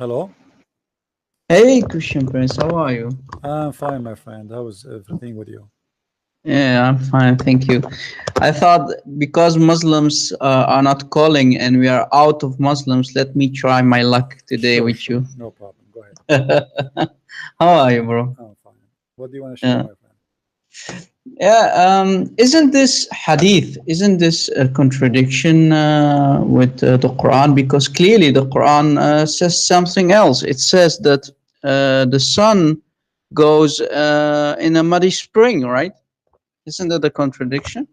Hello. Hey, Christian Prince, how are you? I'm fine, my friend. How is everything with you? Yeah, I'm fine, thank you. I thought because Muslims are not calling and we are out of Muslims, let me try my luck today Sure, with sure. you. No problem. Go ahead. How are you, bro? I'm fine. What do you want to share, Yeah, my friend? isn't this hadith? Isn't this a contradiction with the Quran? Because clearly the Quran says something else. It says that the sun goes in a muddy spring, right? Isn't that a contradiction?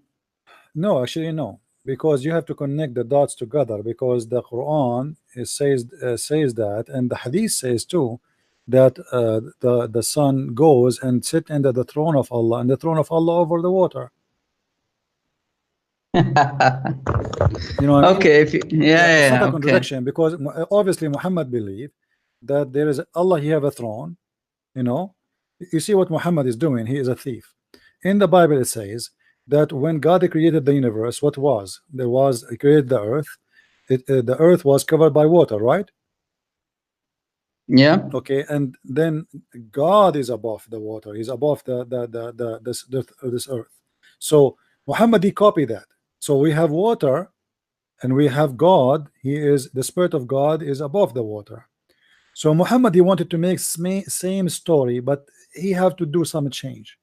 No, actually, no. Because you have to connect the dots together. Because the Quran says that, and the Hadith says too, that the sun goes and sit under the throne of Allah, and the throne of Allah over the water. You know what I mean? Okay, if you, yeah, Yeah, it's yeah, not yeah, a okay. contradiction because obviously Muhammad believed that there is Allah. He have a throne. You know, you see what Muhammad is doing. He is a thief. In the Bible, it says that when God created the universe, what was there was He created the earth. The earth was covered by water, right? Yeah. Okay, and then God is above the water. He's above this earth. So Muhammad he copied that. So we have water and we have God. He is the Spirit of God is above the water. So Muhammad he wanted to make same story, but he have to do some change.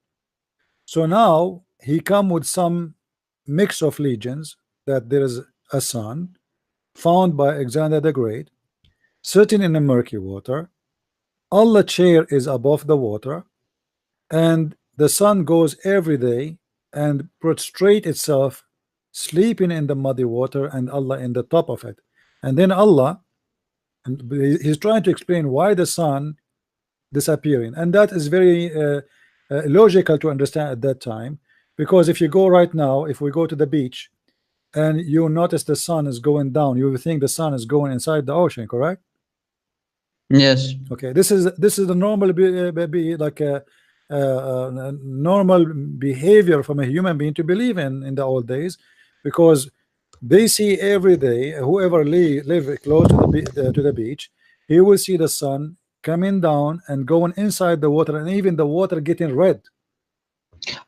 So now he come with some mix of legends that there is a sun found by Alexander the Great, sitting in the murky water. Allah chair is above the water, and the sun goes every day and prostrate itself, sleeping in the muddy water, and Allah in the top of it. And then Allah, and he's trying to explain why the sun disappearing, and that is very logical to understand at that time, because if you go right now, if we go to the beach and you notice the sun is going down, you will think the sun is going inside the ocean, correct? Yes. Okay, this is the normal be like a normal behavior from a human being to believe in the old days, because they see every day whoever live close to the beach, he will see the sun coming down and going inside the water, and even the water getting red.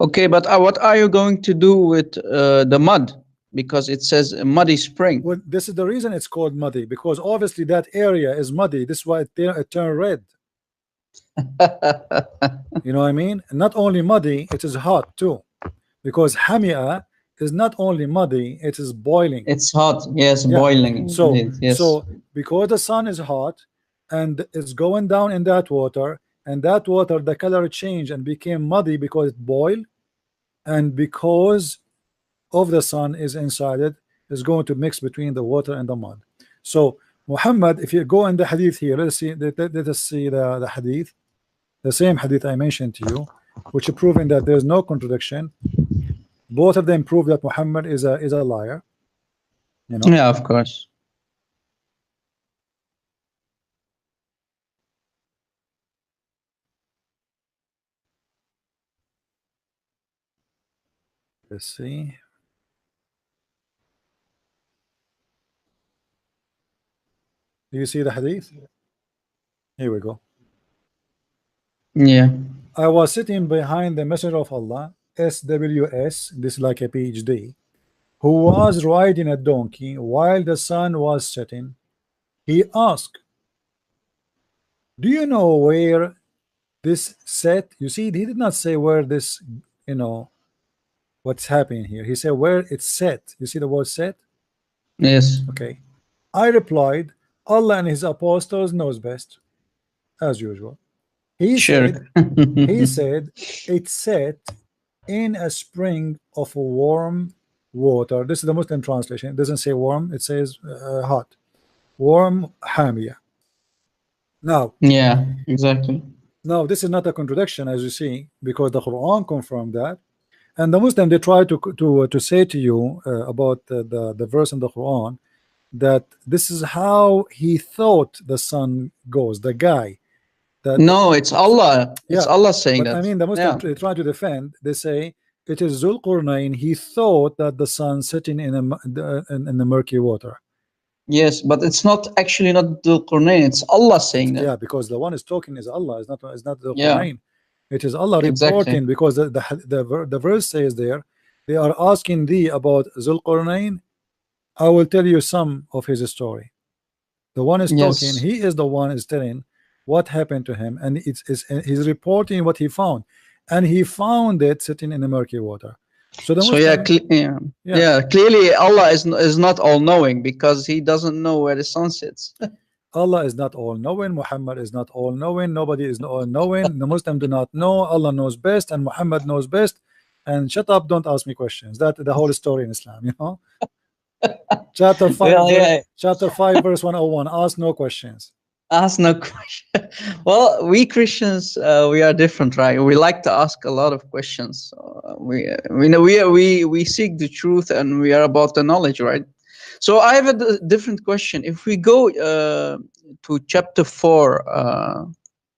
Okay, but what are you going to do with the mud? Because it says a muddy spring. Well, this is the reason it's called muddy, because obviously that area is muddy. This is why it turned red. You know what I mean? And not only muddy, it is hot too, because Hamiyah is not only muddy, it is boiling. It's hot. Yes, Yeah. boiling. So Indeed. Yes. so because the sun is hot and it's going down in that water, and that water the color changed and became muddy because it boiled, and because of the sun is inside it, is going to mix between the water and the mud. So Muhammad, if you go in the hadith here, let us see the hadith, the same hadith I mentioned to you, which is proving that there's no contradiction. Both of them prove that Muhammad is a liar. You know. Yeah, of course. Let's see. Do you see the hadith? Here we go. Yeah. I was sitting behind the Messenger of Allah, SWS, this is like a PhD, who was riding a donkey while the sun was setting. He asked, "Do you know where this set?" You see, he did not say where this, you know, what's happening here. He said where it's set. You see the word set? Yes. Okay. I replied, Allah and his apostles knows best, as usual. He Sure. said, he said, it's set in a spring of warm water. This is the Muslim translation. It doesn't say warm, it says hot. Warm Hamiyah. Now, Yeah, exactly. this is not a contradiction, as you see, because the Quran confirmed that. And the Muslim, they try to say to you about the verse in the Quran, that this is how he thought the sun goes, the guy that. No, it's Allah. It's Yeah, Allah saying but I that. mean, the Muslim Yeah. try to defend. They say it is Zulqarnain. He thought that the sun sitting in the murky water. Yes, but it's not actually not the Quran. It's Allah saying that. Yeah, because the one is talking is Allah, is not the Yeah, Quran. It is Allah exactly. reporting, because the verse says there, they are asking thee about Zulqarnain. I will tell you some of his story. The one is talking, Yes. he is the one is telling what happened to him, and he's reporting what he found, and he found it sitting in the murky water. So the So yeah, Muslim, yeah, yeah, yeah. Clearly, Allah is not all knowing because He doesn't know where the sun sits. Allah is not all knowing, Muhammad is not all knowing, nobody is all knowing, the Muslim do not know, Allah knows best and Muhammad knows best. And shut up, don't ask me questions. That the whole story in Islam, you know. Chapter 5 Well, yeah. chapter 5 verse 101, ask no questions. Ask no question. Well, we Christians, we are different, right? We like to ask a lot of questions. We know we seek the truth, and we are about the knowledge, right? So I have a different question. If we go to chapter 4,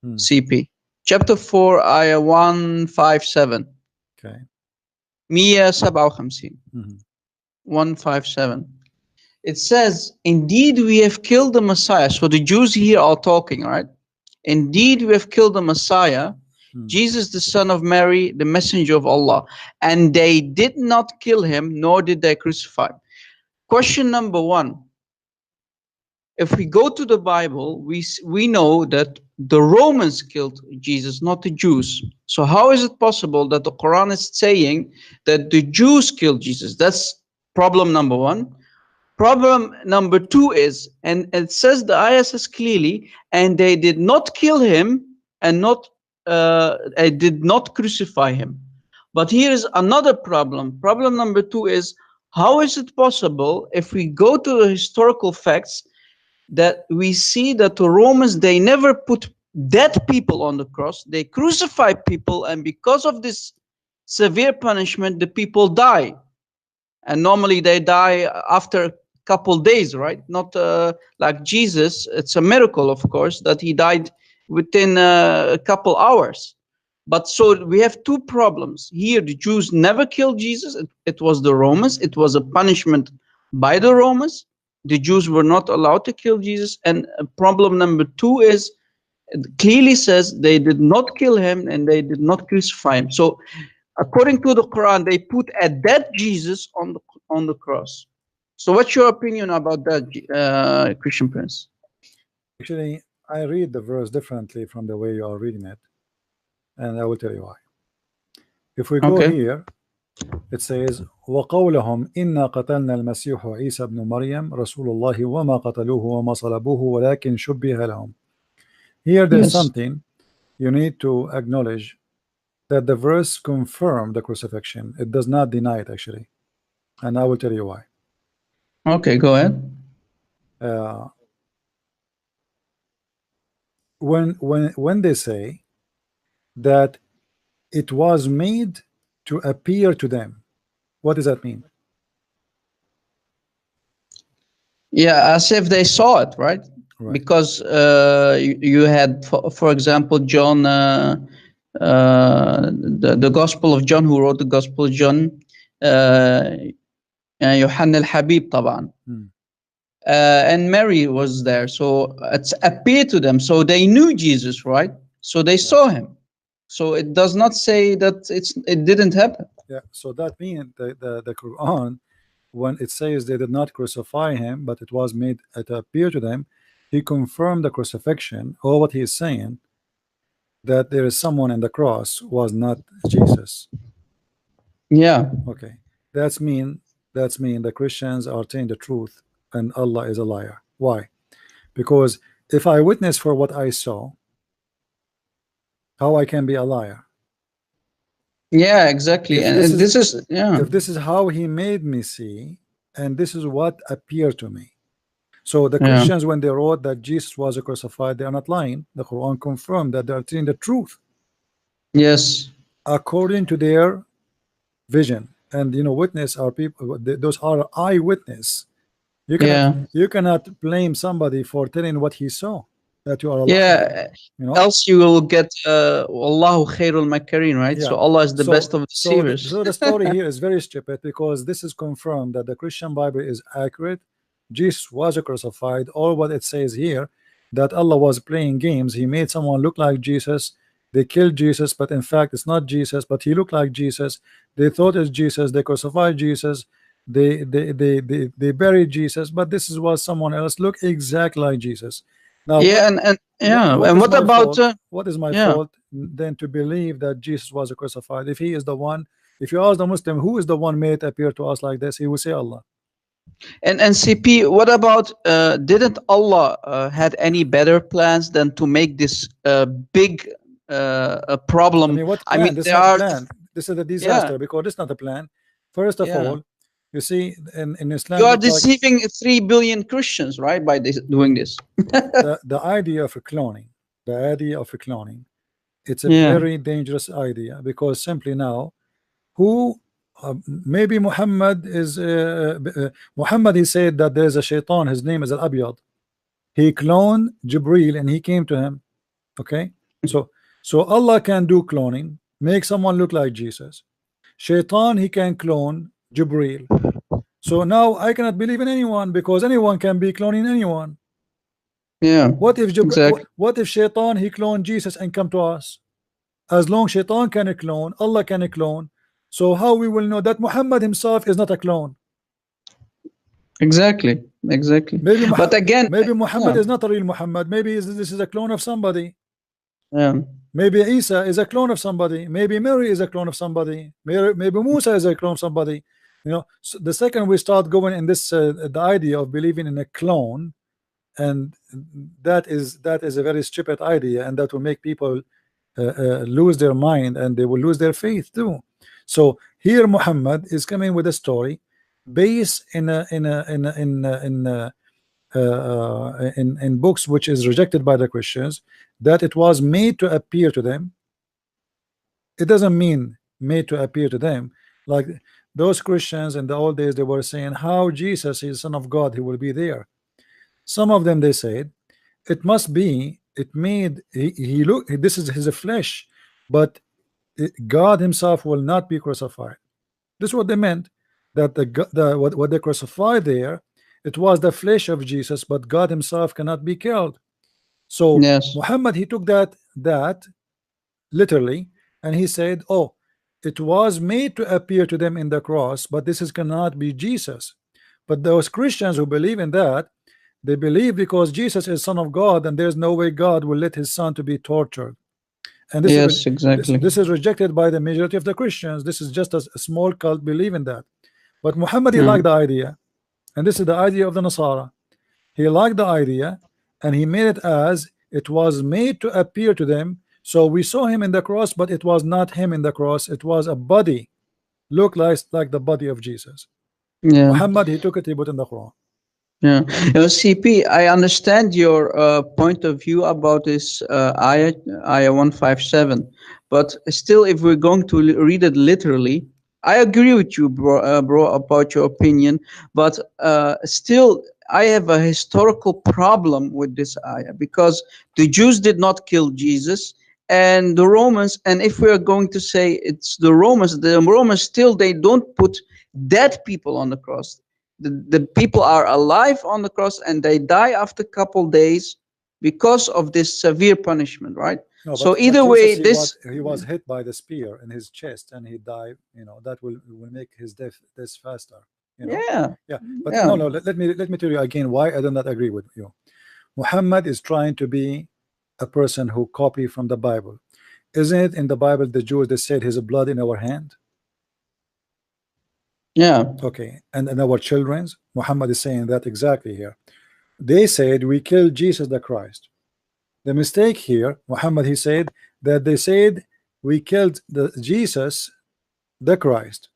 Hmm. CP, chapter 4, ayah 157, Okay. 157, Mhm. 157. It says, "Indeed, we have killed the Messiah." So the Jews here are talking, right? "Indeed, we have killed the Messiah, Hmm. Jesus, the son of Mary, the messenger of Allah. And they did not kill him, nor did they crucify him." Question number one. If we go to the Bible, we know that the Romans killed Jesus, not the Jews. So how is it possible that the Quran is saying that the Jews killed Jesus? That's problem number one. Problem number two is, and it says, the ayah says clearly, and they did not kill him, and not did not crucify him. But here is another problem. Problem number two is, how is it possible, if we go to the historical facts, that we see that the Romans, they never put dead people on the cross, they crucify people, and because of this severe punishment, the people die. And normally they die after a couple days, right? Not like Jesus. It's a miracle, of course, that he died within a couple hours. But so we have two problems here. The Jews never killed Jesus. It was the Romans. It was a punishment by the Romans. The Jews were not allowed to kill Jesus. And problem number two is, it clearly says they did not kill him and they did not crucify him. So according to the Quran, they put a dead Jesus on the cross. So, what's your opinion about that, Christian Prince? Actually, I read the verse differently from the way you are reading it, and I will tell you why. If we go Okay. here, it says وقولهم إنا قتلنا المسيح عيسى ابن مريم رسول الله وما قتلوه وما صلبوه ولكن شبه لهم. Here there's Yes. something you need to acknowledge, that the verse confirm the crucifixion. It does not deny it actually, and I will tell you why. Okay, go ahead. Uh, when they say that it was made to appear to them, what does that mean? Yeah, as if they saw it, right? Right. Because you had, for example, John, the Gospel of John, who wrote the Gospel of John, يوحنا الحبيب طبعا. Hmm. And Mary was there, so it's appeared to them, so they knew Jesus, right? So they Yeah. saw him. So it does not say that it didn't happen. Yeah. So that means the Quran, when it says they did not crucify him, but it was made to appear to them, he confirmed the crucifixion. Or what he is saying, that there is someone in the cross was not Jesus. Yeah. Okay, that's mean the Christians are telling the truth and Allah is a liar. Why? Because if I witness for what I saw, how I can be a liar? Yeah, exactly. If And, this and is this is, yeah. if this is how he made me see, and this is what appeared to me. So the Yeah. Christians, when they wrote that Jesus was crucified, they are not lying. The Quran confirmed that they are telling the truth Yes. according to their vision. And witness are people; those are eyewitness. You cannot Yeah. you cannot blame somebody for telling what he saw, that you are a liar. Yeah. You know? Else you will get Allahu khairul makirin, right? Yeah. So Allah is the best So of so the, deceivers. so the story here is very stupid, because this is confirmed that the Christian Bible is accurate, Jesus was crucified, or what it says here, that Allah was playing games. He made someone look like Jesus. They killed Jesus, but in fact it's not Jesus, but he looked like Jesus. They thought it's Jesus. They crucified Jesus. They buried Jesus, but this is was someone else. Look exactly like Jesus. Now Yeah, and yeah, what and is what my about fault? What is my yeah, fault then to believe that Jesus was crucified? If he is the one, if you ask the Muslim who is the one made it appear to us like this, he will say Allah. and CP, what about didn't Allah had any better plans than to make this big I problem? mean, what I mean, plan? This is there not a are plan. This is a yeah, disaster because this is not a plan. First of yeah. all, you see, in You Islam, are it's like deceiving 3 billion Christians, right, by this, doing this. the idea of cloning. The idea of cloning. It's a Yeah, very dangerous idea because simply now, who maybe Muhammad is Muhammad. He said that there is a shaitan. His name is Al Abyad. He cloned Jibril and he came to him. Okay, so Allah can do cloning, make someone look like Jesus. Shaitan, he can clone Jibril. So now I cannot believe in anyone because anyone can be cloning anyone. yeah, What if exactly. what if Shaitan he cloned Jesus and come to us? As long Shaitan can clone, Allah can clone. So how we will know that Muhammad himself is not a clone? Exactly, exactly. Maybe But again, maybe Muhammad yeah, is not a real Muhammad. Maybe this is a clone of somebody. yeah, Maybe Isa is a clone of somebody. Maybe Mary is a clone of somebody. Maybe Musa is a clone of somebody. You know, so the second we start going in this the idea of believing in a clone, and that is a very stupid idea, and that will make people lose their mind, and they will lose their faith too. So here Muhammad is coming with a story based in books which is rejected by the Christians, that it was made to appear to them. It doesn't mean made to appear to them. Like those Christians in the old days, they were saying how Jesus is son of God, he will be there. Some of them they said it must be it made he look this is his flesh, but God himself will not be crucified. This is what they meant, that what they crucified there, it was the flesh of Jesus, but God himself cannot be killed. So yes, Muhammad he took that literally, and he said, oh, it was made to appear to them in the cross, but this is cannot be Jesus. But those Christians who believe in that, they believe because Jesus is son of God, and there's no way God will let his son to be tortured. And this is yes, exactly. this is rejected by the majority of the Christians. This is just a small cult believe in that. But Muhammad he Yeah, liked the idea, and this is the idea of the Nasara. He liked the idea, and he made it as it was made to appear to them. So we saw him in the cross, but it was not him in the cross. It was a body, look like the body of Jesus. yeah. Muhammad he took it, he put in the Quran. Yeah, CP, I understand your point of view about this ayah 157, but still, if we're going to read it literally, I agree with you, bro, about your opinion, but still, I have a historical problem with this ayah because the Jews did not kill Jesus, and the Romans, and if we are going to say it's the Romans still they don't put dead people on the cross. The people are alive on the cross and they die after a couple days because of this severe punishment, right? No, So but either Jesus way, this he was hit by the spear in his chest and he died. You know that will make his death faster. You know, yeah, yeah. But yeah, no, let me tell you again why I do not agree with you. Muhammad is trying to be a person who copy from the Bible. Isn't it in the Bible the Jews they said his blood in our hand? yeah, Okay, and our children's. Muhammad is saying that exactly here. They said we killed Jesus the Christ. The mistake here, Muhammad he said that they said we killed the Jesus the Christ.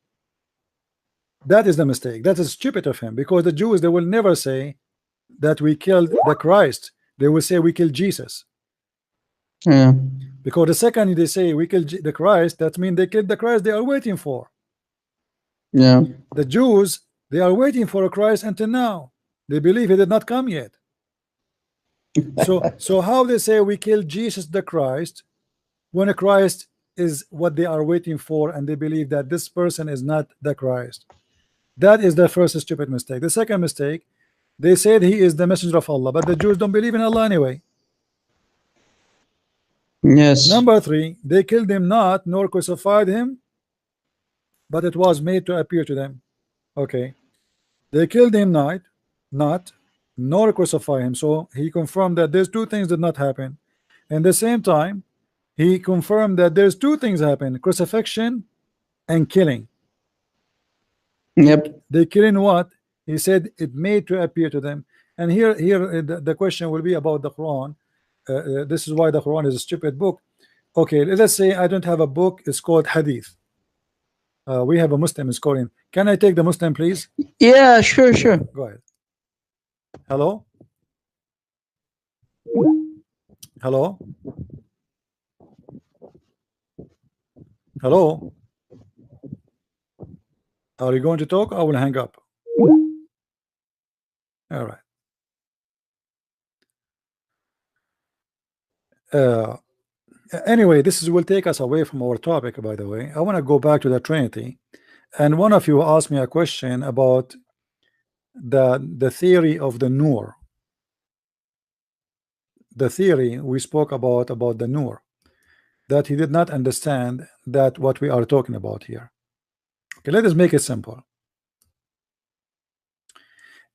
That is the mistake. That is stupid of him because the Jews they will never say that we killed the Christ. They will say we killed Jesus. yeah, Because the second they say we killed the Christ, that means they killed the Christ they are waiting for. yeah, The Jews they are waiting for a Christ until now. They believe he did not come yet. So how they say we killed Jesus the Christ when a Christ is what they are waiting for, and they believe that this person is not the Christ? That is the first stupid mistake. The second mistake, They said he is the messenger of Allah, but the Jews don't believe in Allah anyway. Yes. Number three, they killed him not, nor crucified him, but it was made to appear to them. Okay, they killed him not, nor crucify him. So he confirmed that there's two things did not happen. And the same time, he confirmed that there's two things happen: crucifixion and killing. Yep. They killing what? He said it made to appear to them. And here the question will be about the Quran. This is why the Quran is a stupid book. Okay, let's say I don't have a book. It's called Hadith. We have a Muslim is calling. Can I take the Muslim, please? Yeah, sure, sure. Go ahead. Hello? Hello? Hello? Are you going to talk? I will hang up. All right. Uh, anyway, will take us away from our topic, by the way. I want to go back to the Trinity. And one of you asked me a question about the theory of the Nur. The theory we spoke about the Nur, that he did not understand that what we are talking about here. Okay, let us make it simple.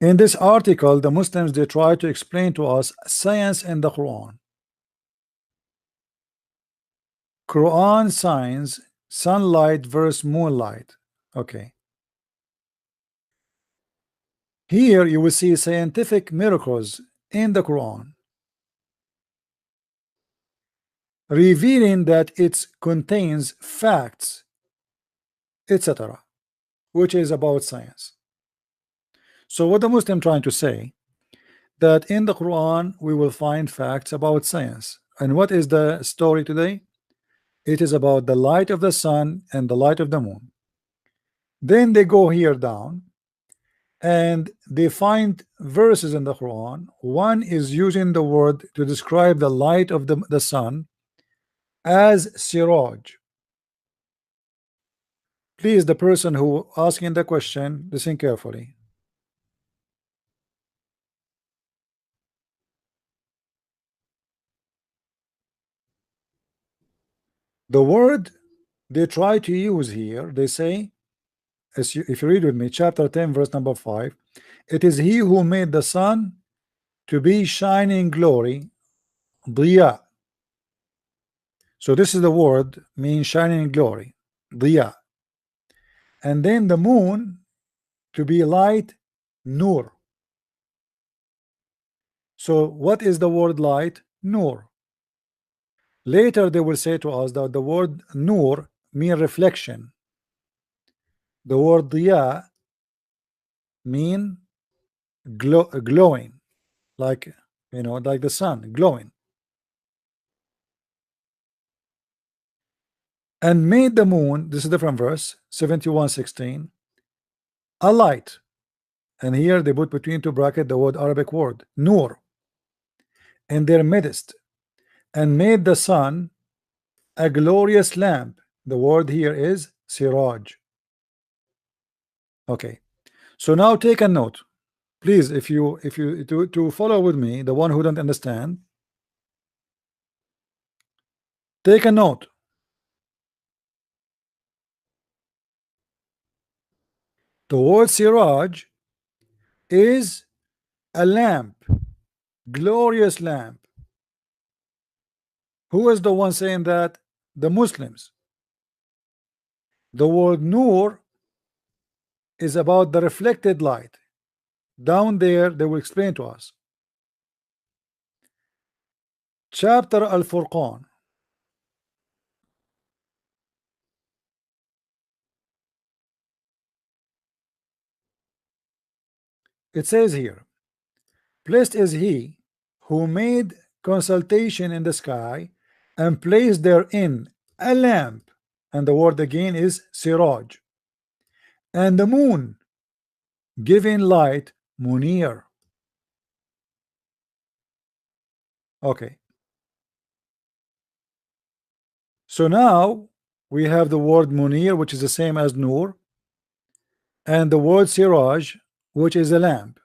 In this article, the Muslims, they try to explain to us science in the Quran. Quran science, sunlight versus moonlight. Okay. Here you will see scientific miracles in the Quran, revealing that it contains facts, etc., which is about science. So what the Muslim trying to say, that in the Quran we will find facts about science. And what is the story today? It is about the light of the sun and the light of the moon. Then they go here down and they find verses in the Quran. One is using the word to describe the light of the sun as siraj. Please, the person who asking the question, listen carefully. The word they try to use here, they say, if you read with me, chapter 10, verse number 5, it is he who made the sun to be shining glory, diya. So this is the word means shining glory, diya. And then the moon to be light, nur. So what is the word light? Nur. Later they will say to us that the word nur mean reflection. The word diya mean glowing, like like the sun glowing. And made the moon, this is different verse 71:16, a light. And here they put between two brackets the word Arabic word nur in their midst, and made the sun a glorious lamp. The word here is siraj. Okay, so now take a note, please, if you to follow with me, the one who don't understand, take a note. The word siraj is a lamp, glorious lamp. Who is the one saying that? The Muslims. The word nur is about the reflected light. Down there they will explain to us. Chapter Al-Furqan, it says here, blessed is he who made consultation in the sky and placed therein a lamp, and the word again is siraj, and the moon giving light, munir. Okay, so now we have the word munir, which is the same as nur, and the word siraj, which is a lamp.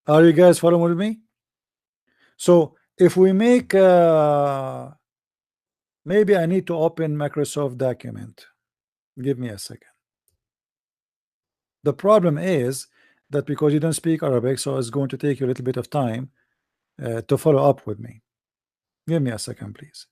Are you guys following with me? So if we make maybe I need to open Microsoft document. Give me a second. The problem is that because you don't speak Arabic, so it's going to take you a little bit of time to follow up with me. Give me a second, please.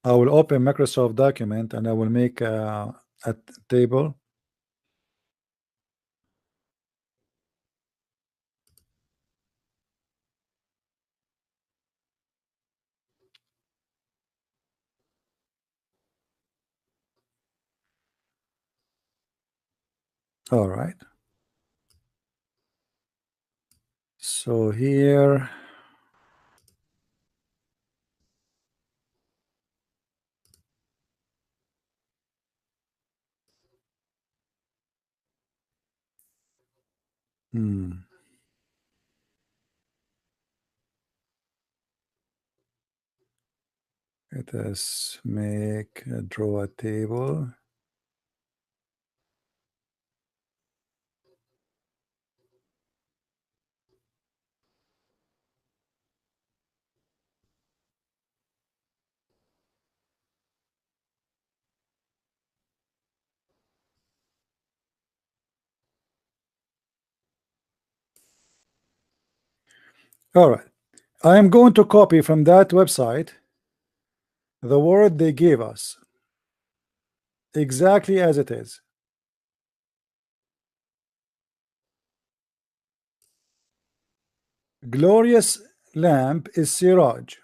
I will open Microsoft document and I will make a table. All right. So here, let us make draw a table. All right. I am going to copy from that website the word they gave us exactly as it is. Glorious lamp is siraj.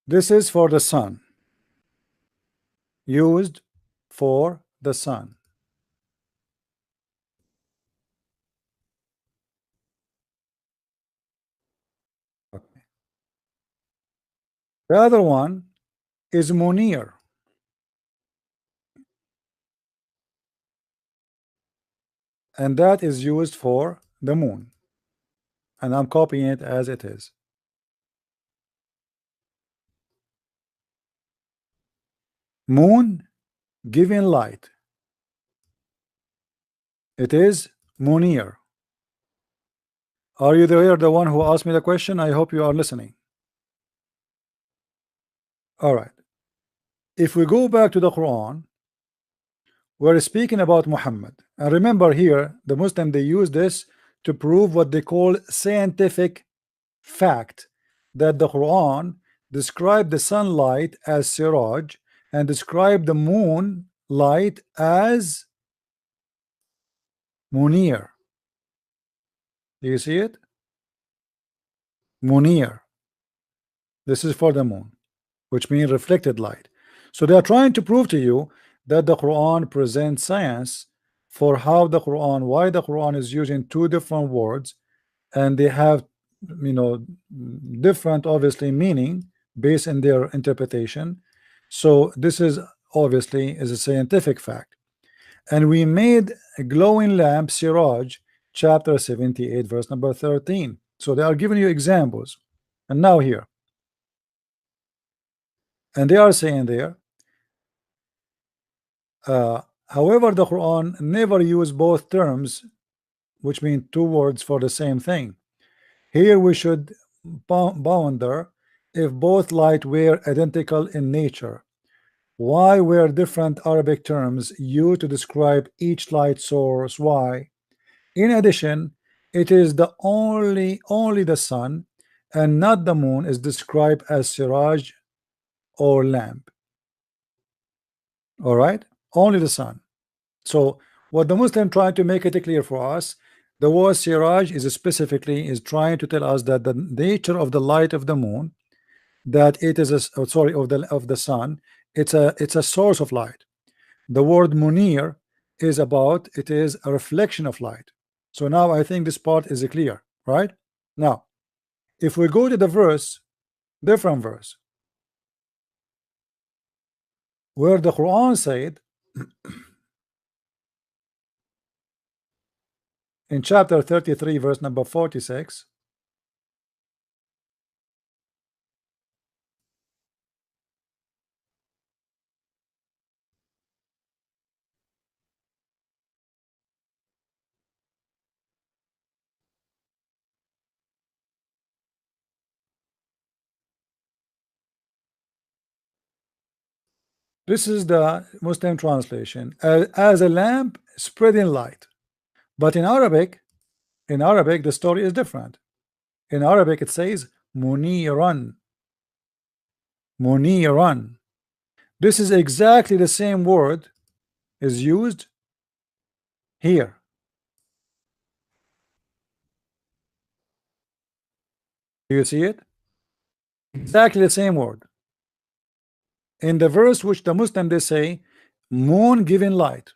This is for the sun, used for the sun. Okay. The other one is munir, and that is used for the moon, and I'm copying it as it is. Moon giving light, it is munir. Are you there, the one who asked me the question? I hope you are listening. All right. If we go back to the Quran, we're speaking about Muhammad. And remember here, the Muslim, they use this to prove what they call scientific fact, that the Quran described the sunlight as siraj and described the moon light as munir. Do you see it? Munir. This is for the moon, which means reflected light. So they are trying to prove to you that the Quran presents science for how the Quran, why the Quran is using two different words, and they have, you know, different obviously meaning based in their interpretation. So this is obviously is a scientific fact. And we made a glowing lamp siraj, chapter 78 verse number 13. So they are giving you examples. And now here, and they are saying there, however, the Quran never used both terms, which mean two words for the same thing. Here we should ponder if both light were identical in nature. Why were different Arabic terms used to describe each light source? Why? In addition, it is the only the sun and not the moon is described as siraj or lamp. All right, only the sun. So what the Muslim trying to make it clear for us, the word siraj is specifically is trying to tell us that the nature of the light of the moon, that it is a sorry, of the sun, it's a source of light. The word munir is about, it is a reflection of light. So now I think this part is clear, right? Now if we go to the verse, different verse, where the Quran said in chapter 33 verse number 46, this is the Muslim translation, as a lamp spreading light. But in Arabic the story is different. In Arabic it says muniran, muniran. This is exactly the same word is used here. Do you see it? Exactly the same word. In the verse which the Muslim they say moon giving light.